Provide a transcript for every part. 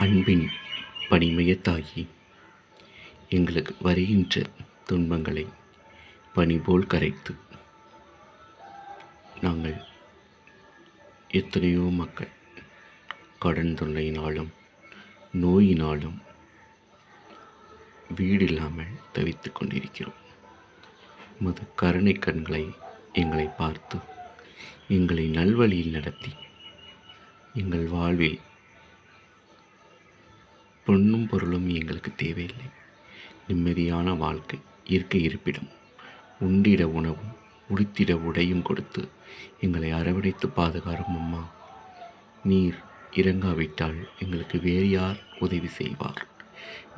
அன்பின் பனிமய தாயி, எங்களுக்கு வருகின்ற துன்பங்களை பனிபோல் கரைத்து, நாங்கள் எத்தனையோ மக்கள் கடன் தொல்லையினாலும் நோயினாலும் வீடு இல்லாமல் தவித்து கொண்டிருக்கிறோம். உமது கருணை கண்களை எங்களை பார்த்து எங்களை நல்வழியில் நடத்தி, எங்கள் வாழ்வில் பொன்னும் பொருளும் எங்களுக்கு தேவையில்லை. நிம்மதியான வாழ்க்கை, இருக்க இருப்பிடம், உண்டிட உணவும் உடுத்திட உடையும் கொடுத்து எங்களை அரவணைத்து பாதுகாரும் அம்மா. நீர் இறங்காவிட்டால் எங்களுக்கு வேறு யார் உதவி செய்வார்?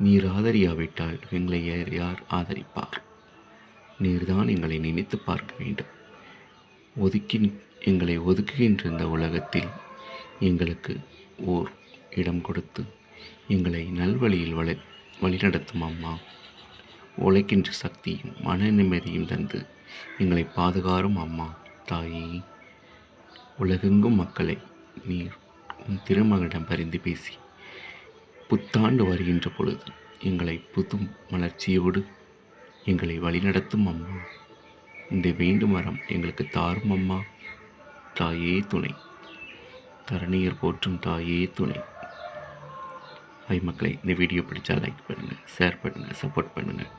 நீர் ஆதரியாவிட்டால் எங்களை யார் ஆதரிப்பார்? நீர்தான் எங்களை நினைத்து பார்க்க வேண்டும். எங்களை ஒதுக்குகின்ற இந்த உலகத்தில் எங்களுக்கு ஓர் இடம் கொடுத்து எங்களை நல்வழியில் வழிநடத்தும் அம்மா. உழைக்கின்ற சக்தியும் மன நிம்மதியும் தந்து எங்களை பாதுகாரும் அம்மா தாயே. உலகெங்கும் மக்களை நீர் உன் திருமகனிடம் பரிந்து பேசி புத்தாண்டு வருகின்ற பொழுது எங்களை புது மலர்ச்சியோடு எங்களை வழிநடத்தும் அம்மா. இந்த வேண்டும் வரம் எங்களுக்கு தாரும் அம்மா. தாயே துணை, தரணியர் போற்றும் தாயே துணை. ஹாய் மக்களை, இந்த வீடியோ பிடிச்சா லைக் பண்ணுங்கள், ஷேர் பண்ணுங்கள், சப்போர்ட் பண்ணுங்கள்.